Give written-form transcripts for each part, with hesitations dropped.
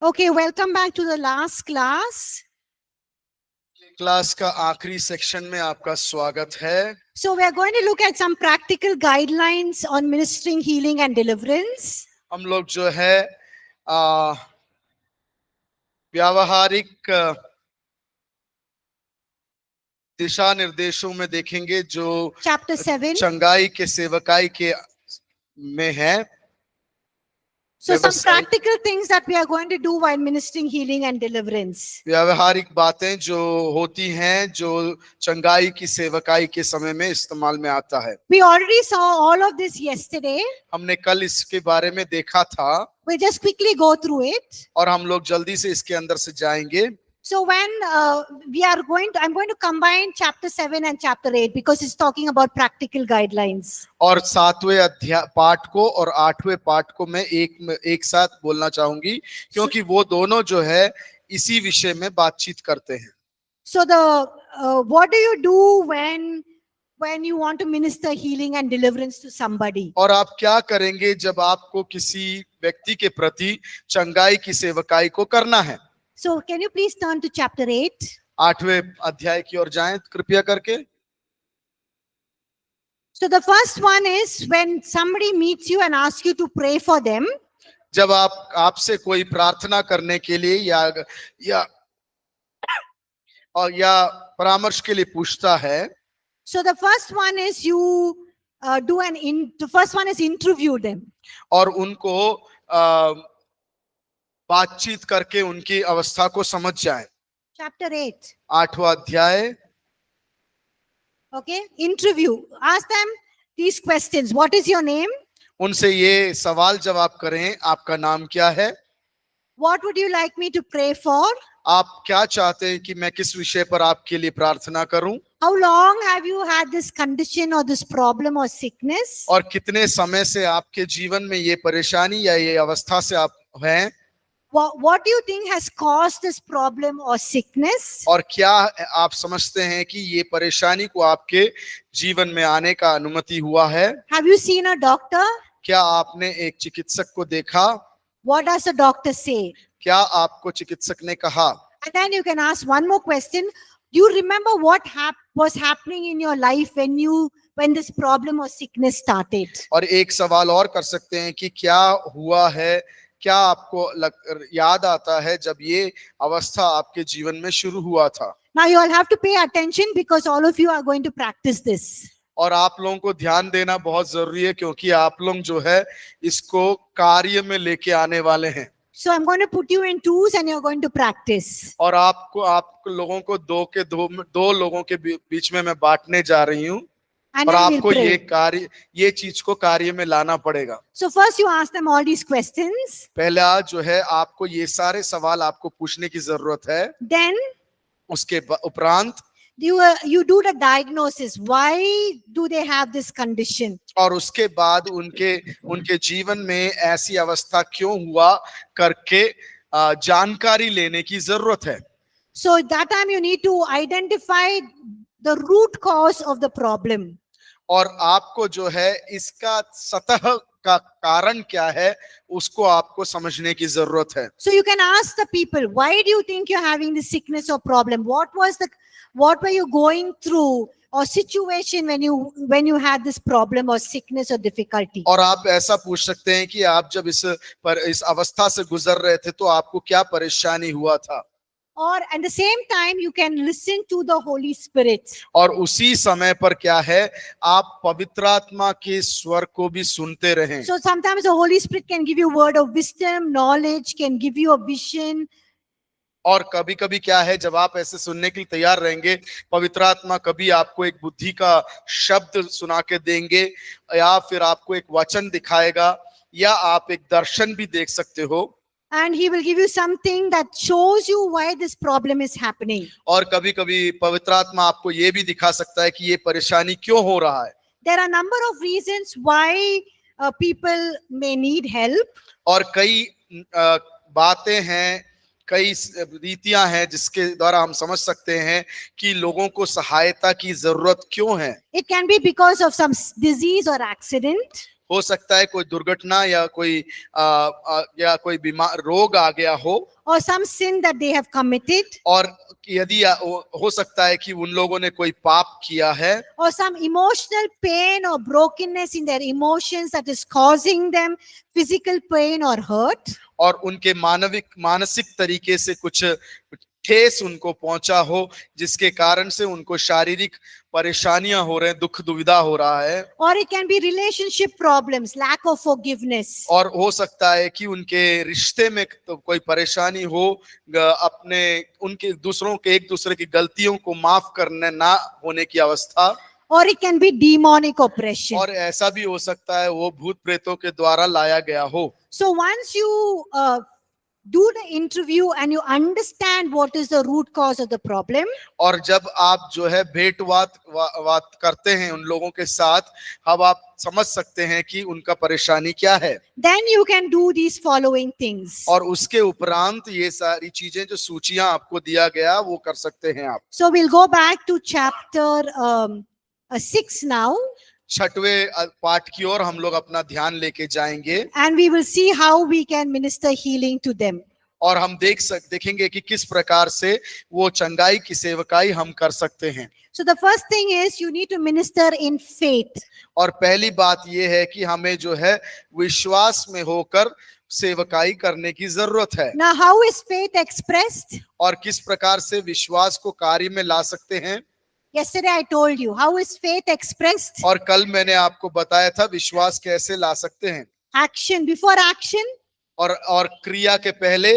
Okay, welcome back to the last class. Class का आखिरी section में आपका स्वागत है। So we are going to look at some practical guidelines on ministering healing and deliverance. हम लोग जो है व्यावहारिक दिशा निर्देशों में देखेंगे जो Chapter 7. चंगाई के सेवकाई के में है। So some व्यावसायिक practical things that we are going to do while ministering healing and deliverance. व्यावहारिक बातें जो होती हैं जो चंगाई की सेवकाई के समय में इस्तेमाल में आता है। We already saw all of this yesterday. हमने कल इसके बारे में देखा था We'll just quickly go through it. और हम लोग जल्दी से इसके अंदर से जाएंगे। So when I'm going to combine chapter 7 and chapter 8 because it's talking about practical guidelines. और 7वें अध्याय पाठ को और 8वें पाठ को मैं एक साथ बोलना चाहूंगी क्योंकि वो दोनों जो है इसी विषय में बातचीत करते हैं। So what do you do when you want to minister healing and deliverance to somebody? और आप क्या करेंगे जब आपको किसी व्यक्ति के प्रति चंगाई की सेवकाई को करना है? So can you please turn to chapter 8? 8वें अध्याय की ओर जाएं कृपया करके। So the first one is when somebody meets you and asks you to pray for them. जब आपसे कोई प्रार्थना करने के लिए या परामर्श के लिए पूछता है। So the first one is you the first one is interview them. और उनको बातचीत करके उनकी अवस्था को समझ जाए। Chapter 8. 8वां अध्याय। Okay, interview. Ask them these questions. What is your name? उनसे ये सवाल जवाब करें, आपका नाम क्या है? What would you like me to pray for? आप क्या चाहते हैं कि मैं किस विषय पर आपके लिए प्रार्थना करूं? How long have you had this condition or this problem or sickness? और कितने समय से आपके जीवन में ये परेशानी या ये अवस्था से आप हैं? What do you think has caused this problem or sickness? और क्या आप समझते हैं कि ये परेशानी को आपके जीवन में आने का अनुमति हुआ है? Have you seen a doctor? क्या आपने एक चिकित्सक को देखा? What does the doctor say? क्या आपको चिकित्सक ने कहा? And then you can ask one more question. Do you remember what was happening in your life when this problem or sickness started? और एक सवाल और कर सकते हैं कि क्या हुआ है, क्या आपको याद आता है जब ये अवस्था आपके जीवन में शुरू हुआ था? Now you all have to pay attention because all of you are going to practice this. और आप लोगों को ध्यान देना बहुत जरूरी है क्योंकि आप लोग जो है इसको कार्य में लेके आने वाले हैं। So I'm going to put you in twos and you're going to practice. और आप लोगों को दो लोगों के बीच में मैं बांटने जा रही हूँ और आपको ये चीज को कार्य में लाना पड़ेगा। So first you ask them all these questions. पहला जो है आपको ये सारे सवाल आपको पूछने की जरूरत है। Then उसके उपरांत you do the diagnosis. Why do they have this condition? और उसके बाद उनके जीवन में ऐसी अवस्था क्यों हुआ करके जानकारी लेने की जरूरत है। So that time you need to identify the root cause of the problem. और आपको जो है इसका सतह का कारण क्या है उसको आपको समझने की जरूरत है। So you can ask the people, why do you think you're having this sickness or problem? What were you going through or situation when you had this problem or sickness or difficulty? और आप ऐसा पूछ सकते हैं कि आप जब इस अवस्था से गुजर रहे थे तो आपको क्या परेशानी हुआ था? Or at the same time you can listen to the Holy Spirit. और उसी समय पर क्या है आप पवित्र आत्मा के स्वर को भी सुनते रहें। So sometimes the Holy Spirit can give you word of wisdom, knowledge, can give you a vision. और कभी-कभी क्या है जब आप ऐसे सुनने के लिए तैयार रहेंगे पवित्र आत्मा कभी आपको एक बुद्धि का शब्द सुना के देंगे या फिर आपको एक वचन दिखाएगा या आप एक दर्शन भी देख सकते हो। And he will give you something that shows you why this problem is happening. और कभी-कभी पवित्र आत्मा आपको ये भी दिखा सकता है कि ये परेशानी क्यों हो रहा है। There are a number of reasons why people may need help. और कई बातें हैं, कई रीतियां हैं जिसके द्वारा हम समझ सकते हैं कि लोगों को सहायता की जरूरत क्यों है। It can be because of some disease or accident. हो सकता है कोई दुर्घटना या कोई बीमार रोग आ गया हो, or some sin that they have committed, और यदि हो सकता है कि उन लोगों ने कोई पाप किया है, or some emotional pain or brokenness in their emotions that is causing them physical pain or hurt. और उनके मानसिक तरीके से कुछ ठेस उनको पहुंचा हो, जिसके कारण से उनको शारीरिक परेशानियां हो रहे हैं, दुख दुविधा हो रहा है। Or it can be relationship problems, lack of forgiveness. और हो सकता है कि उनके रिश्ते में तो कोई परेशानी हो, अपने उनके दूसरों के एक दूसरे की गलतियों को माफ करने ना होने की अवस्था। Or it can be demonic oppression. और ऐसा भी हो सकता है वो भूत प्रेतों के द्वारा लाया गया हो। So once you do the interview and you understand what is the root cause of the problem, और जब आप जो है बात करते हैं उन लोगों के साथ, अब आप समझ सकते हैं कि उनका परेशानी क्या है, then you can do these following things. और उसके उपरांत ये सारी चीजें जो सूचियां आपको दिया गया वो कर सकते हैं आप। So we'll go back to chapter 6 now, छठवें पाठ की ओर हम लोग अपना ध्यान लेके जाएंगे, and we will see how we can minister healing to them. और हम देखेंगे कि किस प्रकार से वो चंगाई की सेवकाई हम कर सकते हैं। So the first thing is you need to minister in faith. और पहली बात ये है कि हमें जो है विश्वास में होकर सेवकाई करने की जरूरत है। Now how is faith expressed? और किस प्रकार से विश्वास को कार्य में ला सकते हैं। Yesterday I told you how is faith expressed? और कल मैंने आपको बताया था विश्वास कैसे ला सकते हैं। Action, before action और क्रिया के पहले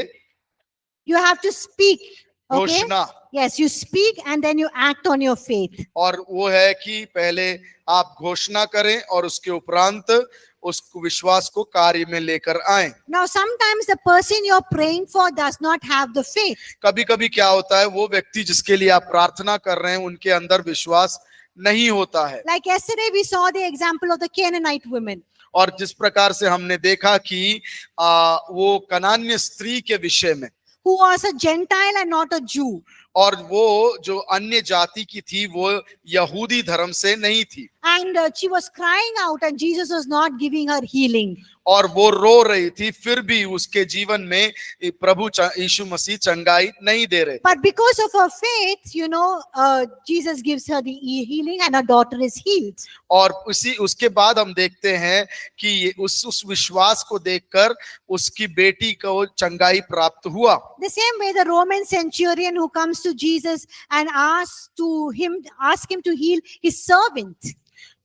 you have to speak. Okay? घोषणा, Yes, you speak and then you act on your faith. और वो है कि पहले आप घोषणा करें और उसके उपरांत उस विश्वास को कार्य में लेकर आए। Now sometimes the person you're praying for does not have the faith. कभी कभी क्या होता है, वो व्यक्ति जिसके लिए आप प्रार्थना कर रहे हैं उनके अंदर विश्वास नहीं होता है। Like yesterday we saw the example of the Canaanite women. और जिस प्रकार से हमने देखा कि वो कनान्य स्त्री के विषय में, Who was a Gentile and not a Jew. और वो जो अन्य जाति की थी वो यहूदी धर्म से नहीं थी, And she was crying out and Jesus was not giving her healing. और वो रो रही थी, फिर भी उसके जीवन में प्रभु यीशु मसीह चंगाई नहीं दे रहे। But because of her faith, Jesus gives her the healing and her daughter is healed. और उसके बाद हम देखते हैं कि उस विश्वास को देखकर उसकी बेटी को चंगाई प्राप्त हुआ। The same way the Roman centurion who comes to Jesus and ask him to heal his servant.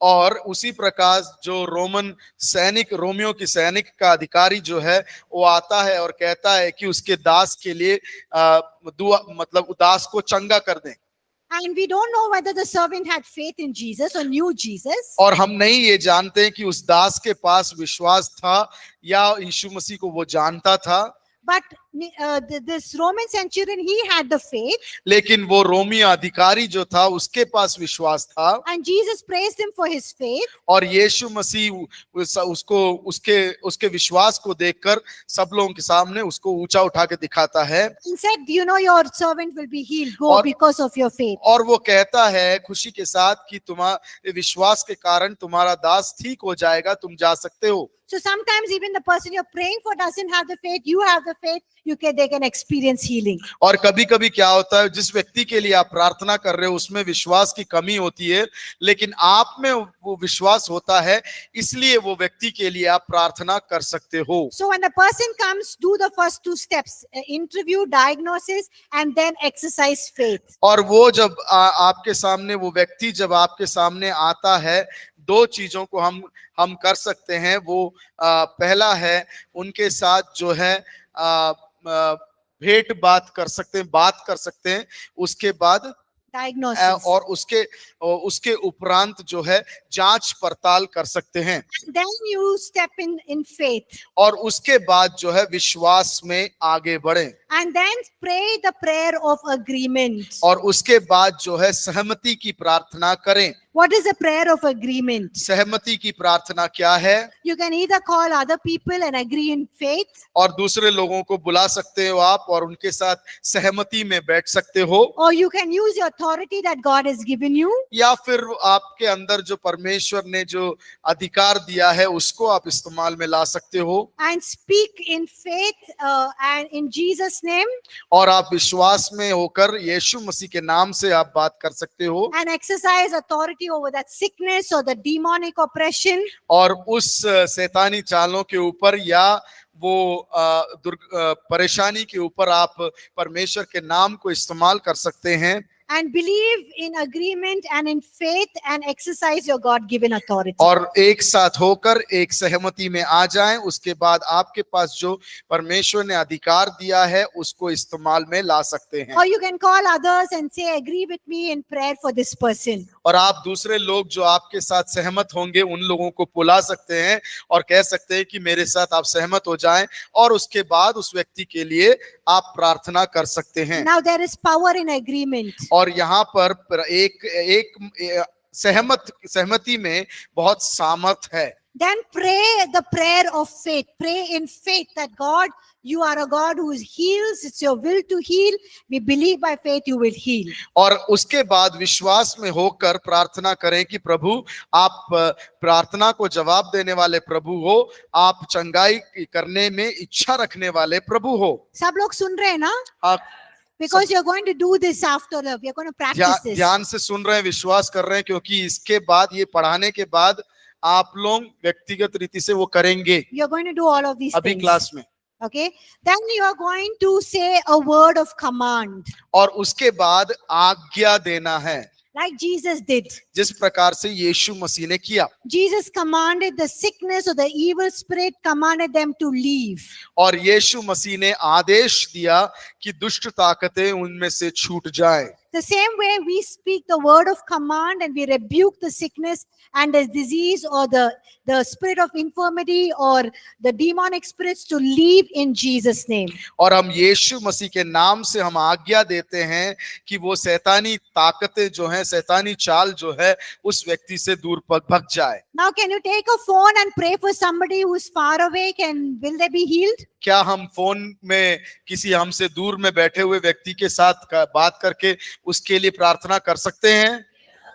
और उसी प्रकार जो रोमियो की सैनिक का अधिकारी जो है वो आता है और कहता है कि उसके दास के लिए दुआ, मतलब दास को चंगा कर दें। And we don't know whether the servant had faith in Jesus or knew Jesus. और हम नहीं ये जानते हैं कि उस दास के पास विश्वास था या यीशु मसीह को वो जानता था। But this Roman centurion, he had the faith. लेकिन वो रोमी अधिकारी जो था उसके पास विश्वास था। And Jesus praised him for his faith. और यीशु मसीह उसके विश्वास को देखकर सब लोगों के सामने उसको ऊंचा उठा के दिखाता है। He said, your servant will be healed. Go because of your faith. और वो कहता है खुशी के साथ कि तुम्हारे विश्वास के कारण तुम्हारा दास ठीक हो जाएगा, तुम जा सकते हो। So sometimes even the person you're praying for doesn't have the faith. You have the faith. They can experience healing. और कभी कभी क्या होता है, जिस व्यक्ति के लिए आप प्रार्थना कर रहे हो उसमें विश्वास की कमी होती है, लेकिन आप में वो विश्वास होता है, इसलिए वो व्यक्ति के लिए आप प्रार्थना कर सकते हो। So when the person comes, do the first two steps: interview, diagnosis, and then exercise faith. और वो जब आपके सामने वो व्यक्ति जब आपके सामने आता है, दो चीजों को हम कर सकते हैं। वो पहला है उनके साथ जो है भेंट बात कर सकते हैं, उसके बाद Diagnosis. और उसके उपरांत जो है जांच पड़ताल कर सकते हैं। Then you step in faith. और उसके बाद जो है विश्वास में आगे बढ़े। And then pray the prayer of agreement. और उसके बाद जो है सहमति की प्रार्थना करें। What is a prayer of agreement? सहमति की प्रार्थना क्या है? You can either call other people and agree in faith, और दूसरे लोगों को बुला सकते हो आप और उनके साथ सहमति में बैठ सकते हो, or you can use the authority that God has given you या फिर आपके अंदर जो परमेश्वर ने जो अधिकार दिया है उसको आप इस्तेमाल में ला सकते हो and speak in faith and in Jesus' name और आप विश्वास में होकर यीशु मसीह के नाम से आप बात कर सकते हो and exercise authority over that sickness or the demonic oppression. और उस शैतानी चालों के ऊपर या वो परेशानी के ऊपर आप परमेश्वर के नाम को इस्तेमाल कर सकते हैं And believe in agreement and in faith and exercise your God-given authority. और एक साथ होकर एक सहमति में आ जाएं, उसके बाद आपके पास जो परमेश्वर ने अधिकार दिया है उसको इस्तेमाल में ला सकते हैं। Or you can call others and say, agree with me in prayer for this person. और आप दूसरे लोग जो आपके साथ सहमत होंगे उन लोगों को बुला सकते हैं और कह सकते हैं कि मेरे साथ आप सहमत हो जाएं और उसके बाद उस व्यक्ति के लिए आप प्रार्थना कर सकते हैं। Now there is power in agreement. और यहाँ पर एक सहमति में बहुत सामर्थ है। Then pray the prayer of faith. Pray in faith that God, you are a God who heals. It's your will to heal. We believe by faith you will heal. और उसके बाद विश्वास में होकर प्रार्थना करें कि प्रभु आप प्रार्थना को जवाब देने वाले प्रभु हो, आप चंगाई करने में इच्छा रखने वाले प्रभु हो। सब लोग सुन रहे हैं ना? आप Because you're going to do this after the, we are going to practice this. ध्यान से सुन रहे हैं, विश्वास कर रहे हैं, क्योंकि इसके बाद ये पढ़ाने के बाद आप लोग व्यक्तिगत रीति से वो करेंगे You're going to do all of these अभी things. क्लास में। Okay. Then you are going to say a word of command. और उसके बाद आज्ञा देना है, Like Jesus did. जिस प्रकार से यीशु मसीह ने किया। Jesus commanded the sickness or the evil spirit, commanded them to leave. और यीशु मसीह ने आदेश दिया कि दुष्ट ताकतें उनमें से छूट जाएं। The same way we speak the word of command and we rebuke the sickness and the disease or the spirit of infirmity or the demonic spirits to leave in Jesus' name. और हम यीशु मसीह के नाम से हम आज्ञा देते हैं कि वो शैतानी ताकतें जो हैं, शैतानी चाल जो है उस व्यक्ति से दूर भग जाए। Now can you take a phone and pray for somebody who is far away? Will they be healed? क्या हम फोन में किसी हमसे दूर में बैठे हुए व्यक्ति के साथ बात करके उसके लिए प्रार्थना कर सकते हैं?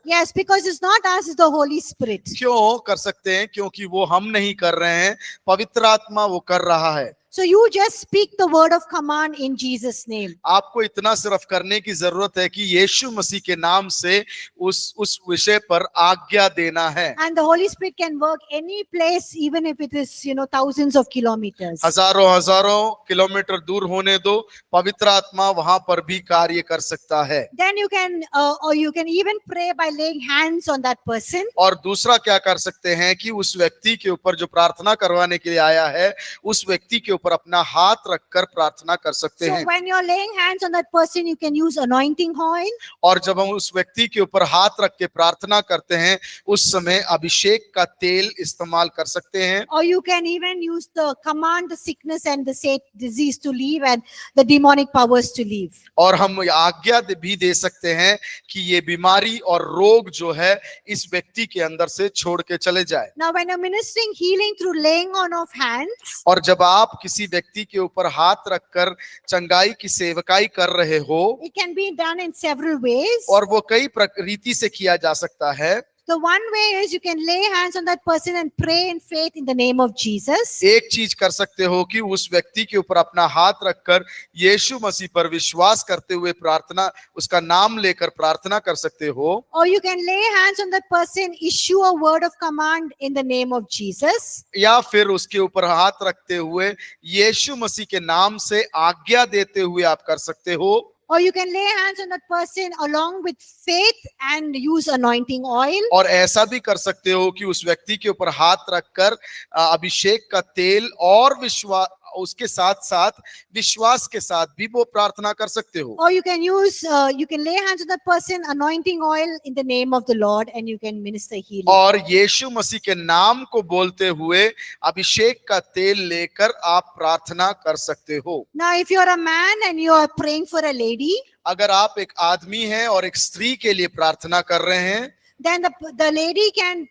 Yes, because it's not us, it's the Holy Spirit. क्यों कर सकते हैं? क्योंकि वो हम नहीं कर रहे हैं, पवित्र आत्मा वो कर रहा है। So you just speak the word of command in Jesus' name. आपको इतना सिर्फ करने की जरूरत है कि यीशु मसीह के नाम से उस विषय पर आज्ञा देना है। And the Holy Spirit can work any place, even if it is, thousands of kilometers. हजारों किलोमीटर दूर होने दो, पवित्र आत्मा वहां पर भी कार्य कर सकता है। Then you can, or you can even pray by laying hands on that person. और दूसरा क्या कर सकते हैं कि उस व्यक्ति के ऊपर जो प्रार्थना करवाने के लिए आया है, उस व्यक्ति के ऊपर अपना हाथ रखकर प्रार्थना कर सकते So हैं। when you're laying hands on that person, you can use anointing oil. और जब हम उस व्यक्ति के ऊपर हाथ रख के प्रार्थना करते हैं, उस समय अभिषेक का तेल इस्तेमाल कर सकते हैं। Or you can even use the command the sickness and the disease to leave and the demonic powers to leave. और हम आज्ञा भी दे सकते हैं कि ये बीमारी और रोग जो है इस व्यक्ति के अंदर से छोड़ के चले जाए। Now when you're ministering healing through laying on of hands, और जब आप किसी व्यक्ति के ऊपर हाथ रखकर चंगाई की सेवकाई कर रहे हो, it can be done in several ways. और वो कई रीति से किया जा सकता है। The one way is you can lay hands on that person and pray in faith in the name of Jesus. एक चीज कर सकते हो कि उस व्यक्ति के ऊपर अपना हाथ रखकर यीशु मसीह पर विश्वास करते हुए प्रार्थना, उसका नाम लेकर प्रार्थना कर सकते हो। Or you can lay hands on that person, issue a word of command in the name of Jesus. या फिर उसके ऊपर हाथ रखते हुए यीशु मसीह के नाम से आज्ञा देते हुए आप कर सकते हो। Or you can lay hands on that person along with faith and use anointing oil. और ऐसा भी कर सकते हो कि उस व्यक्ति के ऊपर हाथ रखकर अभिषेक का तेल और विश्वास, उसके साथ साथ विश्वास के साथ भी वो प्रार्थना कर सकते हो। Or you can use, you can lay hands on that person, anointing oil in the name of the Lord, and you can minister healing. और यीशु मसीह के नाम को बोलते हुए अभिषेक का तेल लेकर आप प्रार्थना कर सकते हो। Now, if you're a man and you are praying for a lady, अगर आप एक आदमी हैं और एक स्त्री के लिए प्रार्थना कर रहे हैं, then the lady can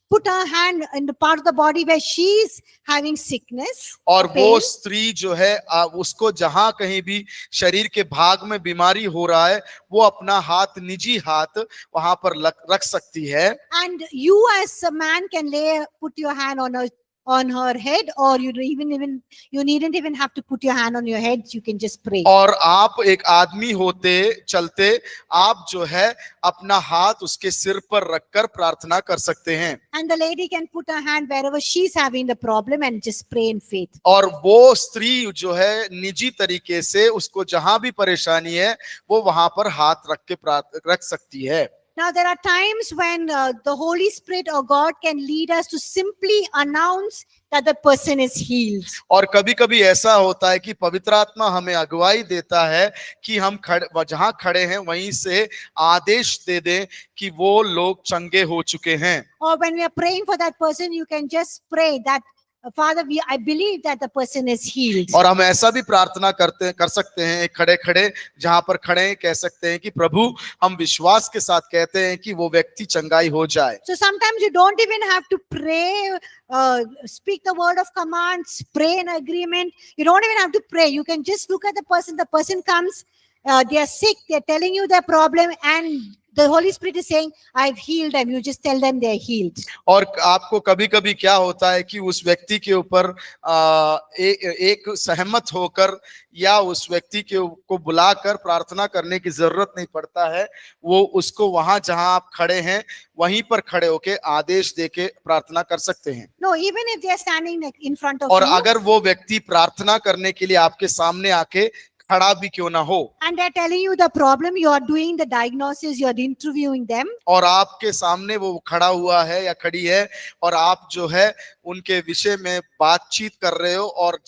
put her hand in the part of the body where she's having sickness और or वो pain. स्त्री जो है उसको जहां कहीं भी शरीर के भाग में बीमारी हो रहा है, वो अपना हाथ, निजी हाथ वहां पर रख सकती है। And you as a man can put your hand on her head, or you needn't even have to put your hand on your head. You can just pray. और आप एक आदमी होते चलते आप जो है अपना हाथ उसके सिर पर रखकर प्रार्थना कर सकते हैं। And the lady can put her hand wherever she's having the problem and just pray in faith. और वो स्त्री जो है निजी तरीके से उसको जहां भी परेशानी है वो वहां पर हाथ रख सकती है। Now there are times when the Holy Spirit or God can lead us to simply announce that the person is healed. और कभी कभी ऐसा होता है कि पवित्र आत्मा हमें अगुवाई देता है कि हम जहां खड़े हैं वहीं से आदेश दे दें कि वो लोग चंगे हो चुके हैं। Or when we are praying for that person, you can just pray that, Father, I believe that the person is healed. और हम ऐसा भी प्रार्थना कर सकते हैं, खड़े खड़े जहां पर खड़े कह सकते हैं कि प्रभु हम विश्वास के साथ कहते हैं कि वो व्यक्ति चंगाई हो जाए। So sometimes you don't even have to pray, speak the word of command, pray in agreement. You don't even have to pray. You can just look at the person comes, they are sick, they're telling you their problem, and the Holy Spirit is saying, I've healed them. You just tell them they're healed. और आपको कभी कभी क्या होता है कि उस व्यक्ति के ऊपर एक सहमत होकर या उस व्यक्ति को बुलाकर प्रार्थना करने की जरूरत नहीं पड़ता है, वो उसको वहां जहां आप खड़े हैं वहीं पर खड़े होके आदेश देके प्रार्थना कर सकते हैं। No, even if they are standing in front of और you, अगर वो व्यक्ति प्रार्थना करने के लिए आपके सामने आके खड़ा भी क्यों ना हो, and they're telling you the problem, you are doing the diagnosis, you are interviewing them, और आपके सामने वो खड़ा हुआ है या खड़ी है और आप जो है उनके विषय में बातचीत कर रहे हो और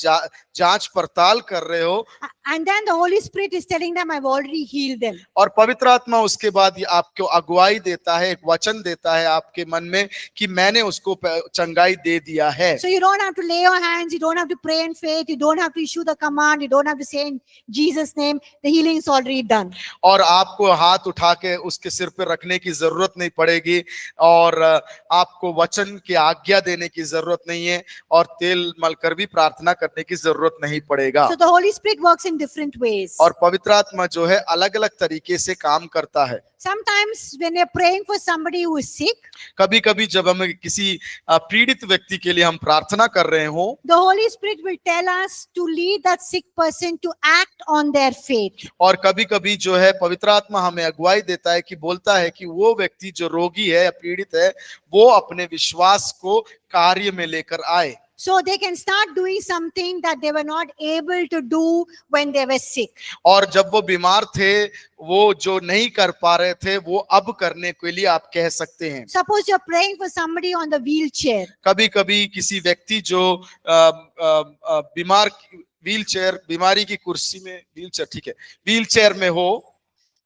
जांच पड़ताल कर रहे हो, and then the Holy Spirit is telling them, I've already healed them. और पवित्र आत्मा उसके बाद आपको अगुवाई देता है, एक वचन देता है आपके मन में कि मैंने उसको चंगाई दे दिया है। So you don't have to lay your hands, you don't have to pray in faith, you don't have to issue the command, you don't have to say in Jesus' name, the healing is already done. और आपको हाथ उठा के उसके सिर पे रखने की जरूरत नहीं पड़ेगी, और आपको वचन की आज्ञा देने की जरूरत नहीं है, और तेल मलकर भी प्रार्थना करने की जरूरत नहीं पड़ेगा। So the Holy Spirit works in different ways. और पवित्र आत्मा जो है अलग अलग तरीके से काम करता है। Sometimes when you're praying for somebody who is sick, कभी कभी जब हम किसी पीड़ित व्यक्ति के लिए हम प्रार्थना कर रहे हो, the Holy Spirit will tell us to lead that sick person to act on their faith. और कभी कभी जो है पवित्र आत्मा हमें अगुवाई देता है कि बोलता है कि वो व्यक्ति जो रोगी है या पीड़ित है वो अपने विश्वास को कार्य में लेकर आए। So they can start doing something that they were not able to do when they were sick. और जब वो बीमार थे वो जो नहीं कर पा रहे थे वो अब करने के लिए आप कह सकते हैं। Suppose you're praying for somebody on the wheelchair. कभी कभी किसी व्यक्ति जो बीमार बीमारी की कुर्सी में ठीक है व्हीलचेयर में हो,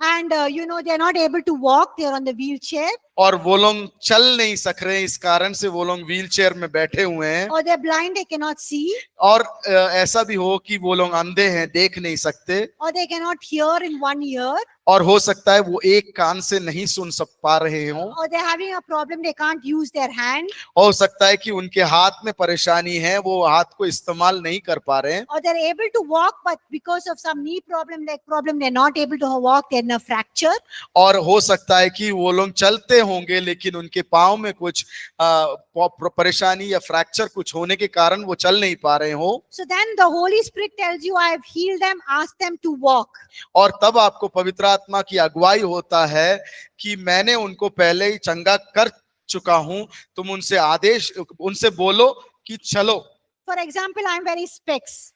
And they're not able to walk, they're on the wheelchair, और वो लोग चल नहीं सक रहे हैं, इस कारण से वो लोग व्हीलचेयर में बैठे हुए हैं, or they're blind, they cannot see, और ऐसा भी हो कि वो लोग अंधे हैं, देख नहीं सकते, or they cannot hear in one ear, और हो सकता है वो एक कान से नहीं सुन पा रहे हो, or they're having a problem, they can't use their hand, हो सकता है कि उनके हाथ में परेशानी है, वो हाथ को इस्तेमाल नहीं कर पा रहे हैं, or they're able to walk but because of some knee problem, leg problem, they're not able to walk, they're in a fracture. और हो सकता है कि वो लोग चलते होंगे लेकिन उनके पांव में कुछ परेशानी या फ्रैक्चर कुछ होने के कारण वो चल नहीं पा रहे हो। So then the Holy Spirit tells you, I have healed them, ask them to walk. और तब आपको पवित्र आत्मा की अगुवाई होता है कि मैंने उनको पहले ही चंगा कर चुका हूं, तुम उनसे बोलो कि चलो। For example, I'm wearing specs.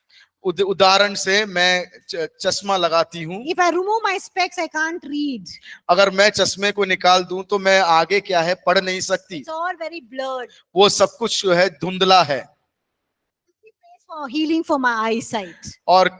उदाहरण से मैं चश्मा लगाती हूँ, If I remove my specs, I can't read. अगर मैं चश्मे को निकाल दूं तो मैं आगे क्या है पढ़ नहीं सकती, It's all very blurred. वो सब कुछ जो है धुंधला है। He prays for healing for my eyesight. और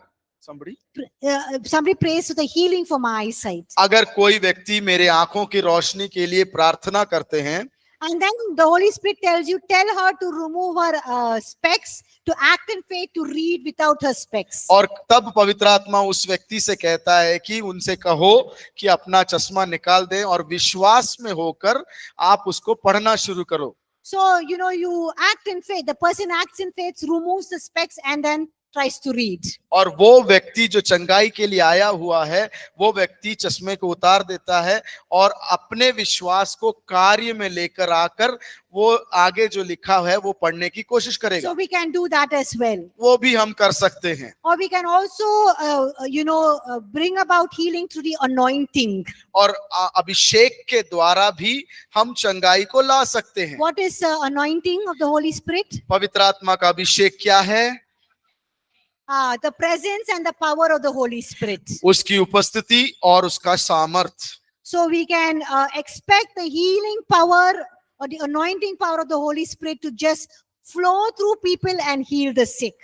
Somebody prays for the healing for my eyesight. अगर कोई व्यक्ति मेरे आंखों की रोशनी के लिए प्रार्थना करते हैं, And then the Holy Spirit tells you, tell her to remove her specs, to act in faith, to read without her specs. और तब पवित्र आत्मा उस व्यक्ति से कहता है कि उनसे कहो कि अपना चश्मा निकाल दें और विश्वास में होकर आप उसको पढ़ना शुरू करो। So, you act in faith. The person acts in faith, removes the specs, and then tries to read. और वो व्यक्ति जो चंगाई के लिए आया हुआ है, वो व्यक्ति चश्मे को उतार देता है और अपने विश्वास को कार्य में लेकर आकर वो आगे जो लिखा है वो पढ़ने की कोशिश करेगा। So we can do that as well. वो भी हम कर सकते हैं। Or we can also, bring about healing through the anointing. और अभिषेक के द्वारा भी हम चंगाई को ला सकते हैं। What is the anointing of the Holy Spirit? पवित्र आत्मा का अभिषेक क्या है? The presence and the power of the Holy Spirit. उसकी उपस्थिति और उसका सामर्थ। So we can expect the healing power or the anointing power of the Holy Spirit to just flow through people and heal the sick.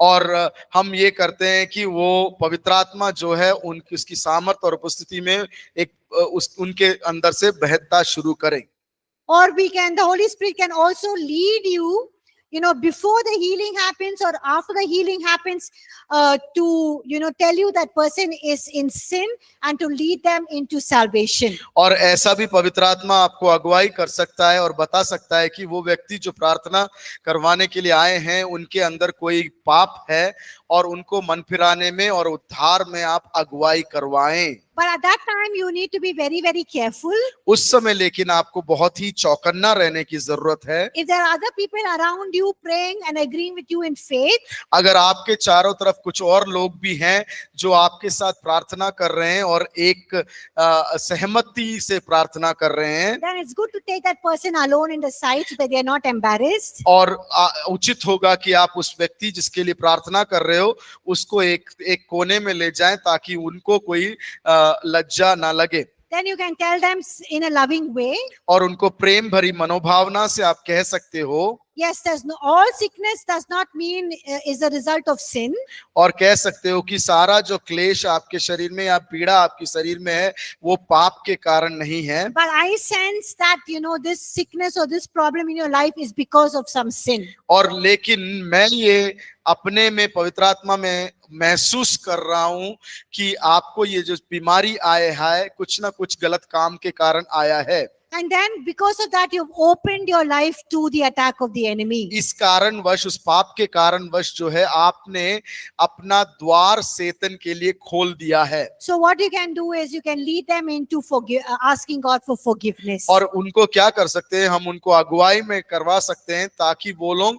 और हम ये करते हैं कि वो पवित्र आत्मा जो है उनकी उसकी सामर्थ और उपस्थिति में एक उनके अंदर से बहता शुरू करें। Or the Holy Spirit can also lead you, before the healing happens or after the healing happens, to, tell you that person is in sin and to lead them into salvation. और ऐसा भी पवित्र आत्मा आपको अगुवाई कर सकता है और बता सकता है कि वो व्यक्ति जो प्रार्थना करवाने के लिए आए हैं उनके अंदर कोई पाप है और उनको मन फिराने में और उद्धार में आप अगुवाई करवाएं। But at that time, you need to be very, very careful. उस समय लेकिन आपको बहुत ही चौकन्ना रहने की जरूरत है। If there are other people around you praying and agreeing with you in faith, अगर आपके चारों तरफ कुछ और लोग भी हैं जो आपके साथ प्रार्थना कर रहे हैं और एक सहमति से प्रार्थना कर रहे हैं, then it's good to take that person alone in the side so that they are not embarrassed. और उचित होगा कि आप उस व्यक्ति जिसके लिए प्रार्थना कर रहे हो उसको एक कोने में ले जाएं ताकि उनको कोई लज्जा ना लगे। Then you can tell them in a loving way. और उनको प्रेम भरी मनोभावना से आप कह सकते हो, Yes, all sickness does not mean is a result of sin. और कह सकते हो कि सारा जो क्लेश आपके शरीर में या पीड़ा आपके शरीर में है वो पाप के कारण नहीं है। But I sense that this sickness or this problem in your life is because of some sin. और लेकिन मैं ये अपने में पवित्र आत्मा में महसूस कर रहा हूं कि आपको ये जो बीमारी आया है कुछ ना कुछ गलत काम के कारण आया है। And then because of that you've opened your life to the attack of the enemy. इस कारणवश उस पाप के कारणवश जो है आपने अपना द्वार शैतान के लिए खोल दिया है। So what you can do is you can lead them into asking God for forgiveness. और उनको क्या कर सकते हैं, हम उनको अगुवाई में करवा सकते हैं ताकि वो लोग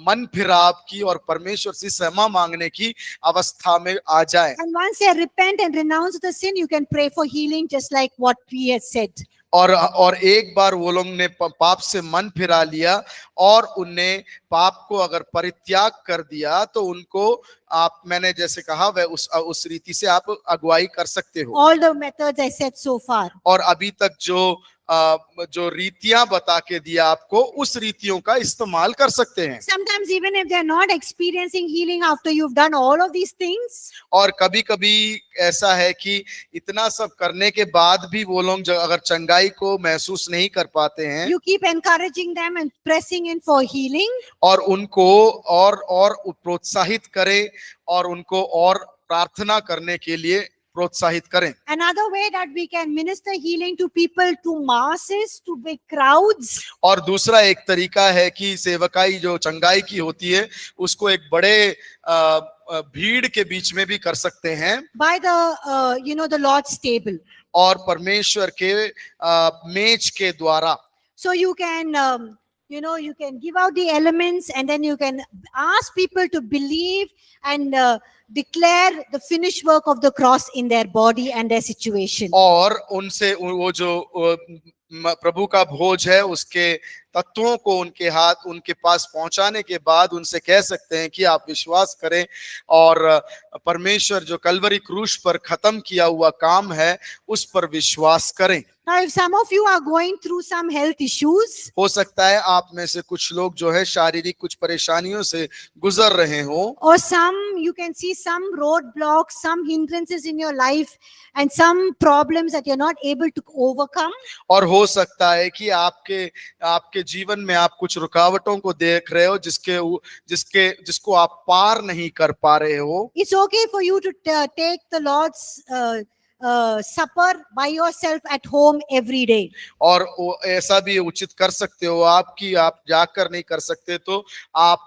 मन फिराव की और परमेश्वर से क्षमा मांगने की अवस्था में आ जाए। And once they repent and renounce the sin, you can pray for healing just like what we had said. और एक बार वो लोग ने पाप से मन फिरा लिया और उनने पाप को अगर परित्याग कर दिया तो उनको मैंने जैसे कहा वह उस रीति से आप अगुवाई कर सकते हो। All the methods I said so far. और अभी तक जो रीतियां बता के दिया आपको उस रीतियों का इस्तेमाल कर सकते हैं। Sometimes even if they're not experiencing healing after you've done all of these things. और कभी-कभी ऐसा है कि इतना सब करने के बाद भी वो लोग अगर चंगाई को महसूस नहीं कर पाते हैं, You keep encouraging them and pressing in for healing. और उनको और प्रोत्साहित करें और उनको और प्रार्थना करने के लिए प्रोत्साहित करें। Another way that we can minister healing to people, to masses, to big crowds. और दूसरा एक तरीका है कि सेवकाई जो चंगाई की होती है उसको एक बड़े भीड़ के बीच में भी कर सकते हैं। By the Lord's table. और परमेश्वर के मेज के द्वारा। So you can you can give out the elements and then you can ask people to believe and declare the finished work of the cross in their body and their situation. और उनसे वो जो प्रभु का भोज है उसके तत्वों को उनके पास पहुंचाने के बाद उनसे कह सकते हैं कि आप विश्वास करें और परमेश्वर जो कलवरी क्रूस पर खत्म किया हुआ काम है उस पर विश्वास करें। Now, if some of you are going through some health issues, हो सकता है आप में से कुछ लोग जो है शारीरिक कुछ परेशानियों से गुजर रहे हो, or you can see some roadblocks, some hindrances in your life, and some problems that you're not able to overcome. और हो सकता है कि आपके जीवन में आप कुछ रुकावटों को देख रहे हो जिसको आप पार नहीं कर पा रहे हो। It's okay for you to take the Lord's supper by yourself at home every day. और ऐसा भी उचित कर सकते हो आप कि आप जाकर नहीं कर सकते तो आप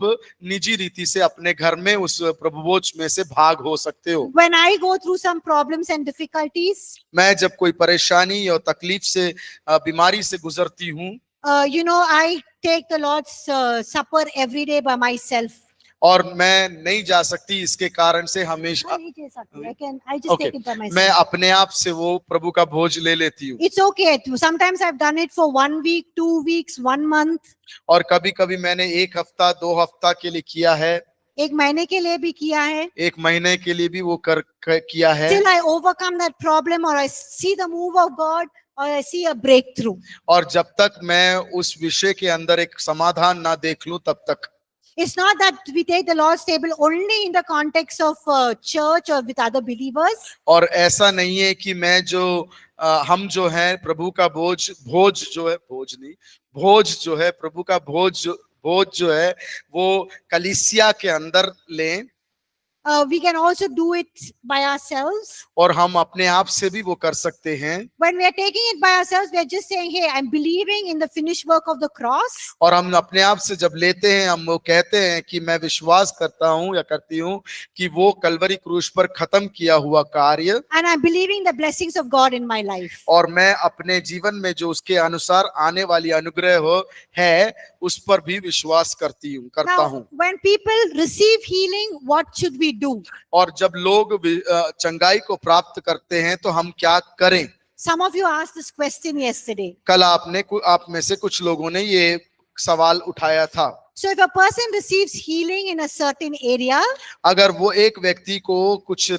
निजी रीति से अपने घर में उस प्रभु भोज में से भाग हो सकते हो। When I go through some problems and difficulties, मैं जब कोई परेशानी और तकलीफ से बीमारी से गुजरती हूँ, I take the Lord's supper every day by myself. और मैं नहीं जा सकती इसके कारण से हमेशा I just take it by myself. मैं अपने आप से वो प्रभु का भोज ले लेती हूँ। It's okay. Sometimes I've done it for 1 week, 2 weeks, 1 month. और कभी कभी मैंने 1 हफ्ता 2 हफ्ता के लिए किया है, 1 महीने के लिए भी किया है, 1 महीने के लिए भी वो किया है। Till I overcome that problem or I see the move of God or I see a breakthrough. और जब तक मैं उस विषय के अंदर एक समाधान ना देख लूं तब तक। It's not that we take the Lord's table only in the context of church or with other believers. और ऐसा नहीं है कि हम जो है प्रभु का भोज जो है प्रभु का भोज जो है वो कलीसिया के अंदर लें। We can also do it by ourselves. और हम अपने आप से भी वो कर सकते हैं। When we are taking it by ourselves, we are just saying, "Hey, I'm believing in the finished work of the cross." और हम अपने आप से जब लेते हैं हम वो कहते हैं कि मैं विश्वास करता हूँ या करती हूँ कि वो कलवरी क्रूस पर खत्म किया हुआ कार्य, And I'm believing the blessings of God in my life. और मैं अपने जीवन में जो उसके अनुसार आने वाली अनुग्रह है उस पर भी विश्वास करता Now, हूँ। when people receive healing, what should we do? और जब लोग चंगाई को प्राप्त करते हैं तो हम क्या करें? Some of you asked this question yesterday. कल आप में से कुछ लोगों ने ये सवाल उठाया था। So if a person receives healing in a certain area, अगर वो एक व्यक्ति को कुछ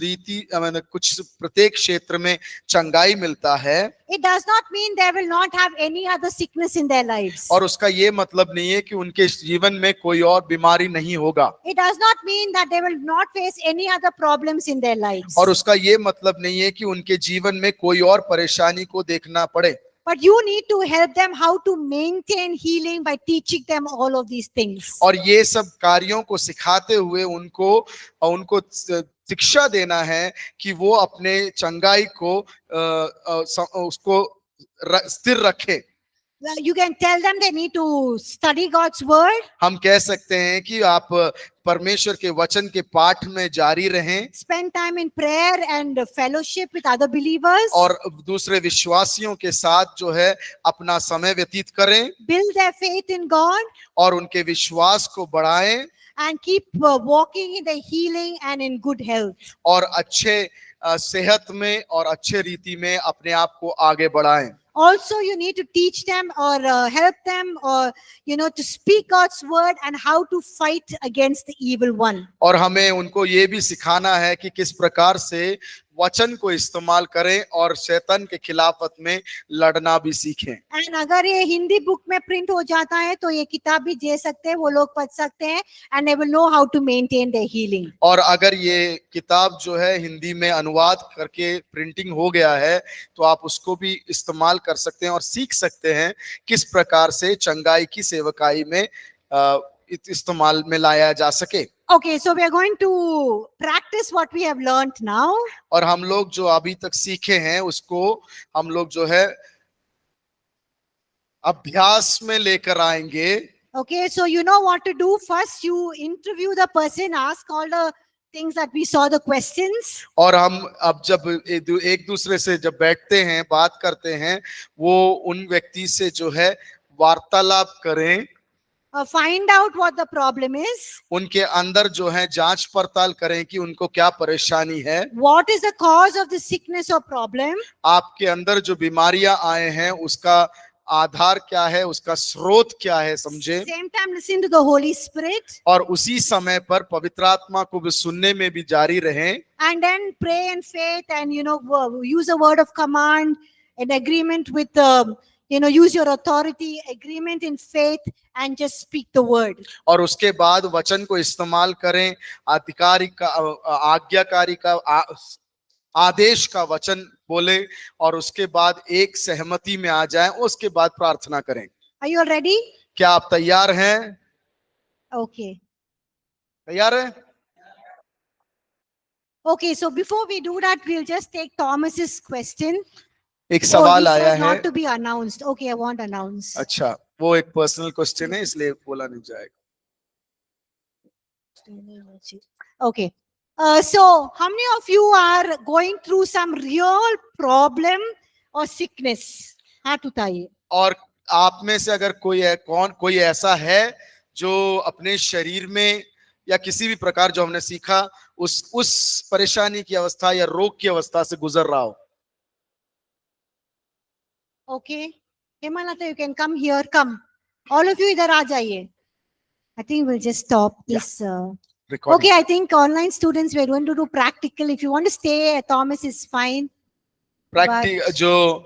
प्रत्येक क्षेत्र में चंगाई मिलता है, it does not mean they will not have any other sickness in their lives. और उसका ये मतलब नहीं है कि उनके जीवन में कोई और बीमारी नहीं होगा। It does not mean that they will not face any other problems in their lives. और उसका ये मतलब नहीं है कि उनके जीवन में कोई और परेशानी को देखना पड़े। But you need to help them how to maintain healing by teaching them all of these things. और ये सब कार्यों को सिखाते हुए उनको शिक्षा देना है कि वो अपने चंगाई को उसको स्थिर रखे। You can tell them they need to study God's word. हम कह सकते हैं कि आप परमेश्वर के वचन के पाठ में जारी रहें, Spend time in prayer and fellowship with other believers. और दूसरे विश्वासियों के साथ जो है अपना समय व्यतीत करें, Build their faith in God. और उनके विश्वास को बढ़ाएं, And keep walking in the healing and in good health. और अच्छे सेहत में और अच्छे रीति में अपने आप को आगे बढ़ाएं। Also, you need to teach them or help them or to speak God's word and how to fight against the evil one. और हमें उनको ये भी सिखाना है कि किस प्रकार से वचन को इस्तेमाल करें और शैतान के खिलाफत में लड़ना भी सीखें। And अगर ये हिंदी बुक में प्रिंट हो जाता है तो ये किताब भी दे सकते हैं, वो लोग पढ़ सकते हैं and they will know how to maintain their healing. और अगर ये किताब जो है हिंदी में अनुवाद करके प्रिंटिंग हो गया है तो आप उसको भी इस्तेमाल कर सकते हैं और सीख सकते हैं किस प्रकार से चंगाई की सेवकाई में इस्तेमाल में लाया जा सके। Okay, so we are going to practice what we have learned now. और हम लोग जो अभी तक सीखे हैं उसको हम लोग जो है अभ्यास में लेकर आएंगे। Okay, so you know what to do. First, you interview the person, ask all the things that we saw, the questions. और हम अब जब एक दूसरे से जब बैठते हैं, बात करते हैं, वो उन व्यक्ति से जो है वार्तालाप करें। Find out what the problem is. उनके अंदर जो है जांच पड़ताल करें कि उनको क्या परेशानी है। What is the cause of the sickness or problem? आपके अंदर जो बीमारियां आए हैं उसका आधार क्या है, उसका स्रोत क्या है समझे, Same time, listen to the Holy Spirit, और उसी समय पर पवित्र आत्मा को भी सुनने में भी जारी रहें, and then pray in faith, and use a word of command, an agreement with use your authority, agreement in faith, and just speak the word. और उसके बाद वचन को इस्तेमाल करें, अधिकारी का आज्ञाकारी का आदेश का वचन बोले, और उसके बाद एक सहमति में आ जाएं, उसके बाद प्रार्थना करें। Are you all ready? क्या आप तैयार हैं? Okay. तैयार है? Okay, so before we do that, we'll just take Thomas's question. एक Oh, सवाल he आया says है। not to be announced. Okay, I won't announce. अच्छा, वो एक पर्सनल क्वेश्चन है, इसलिए बोला नहीं जाएगा। Okay. So, how many of you are going through some real problem or sickness? हाथ उठाइए। और आप में से अगर कोई ऐसा है जो अपने शरीर में या किसी भी प्रकार, जो हमने सीखा, उस परेशानी की अवस्था या रोग की अवस्था से गुजर रहा हो। Okay. Hemalata, you can come here. Come. All of you इधर आ जाइए. I think we'll just stop this. Recording. Okay, I think online students, we're going to do practical. If you want to stay at Thomas, is fine. प्रैक्टिक जो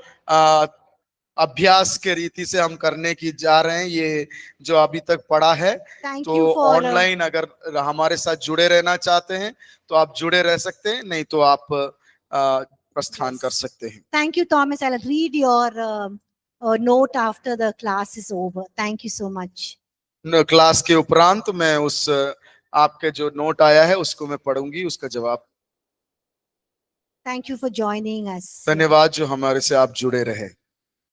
अभ्यास के रीति से हम करने की जा रहे हैं, ये जो अभी तक पढ़ा है, Thank तो you for ऑनलाइन अगर हमारे साथ जुड़े रहना चाहते हैं तो आप जुड़े रह सकते हैं, नहीं तो आप प्रस्थान कर सकते हैं। Thank you, Thomas. I'll read your note after the class is over. Thank you so much. Class के उपरांत मैं उस आपके जो नोट आया है उसको मैं पढ़ूंगी, उसका जवाब। Thank you for joining us. धन्यवाद जो हमारे से आप जुड़े रहे।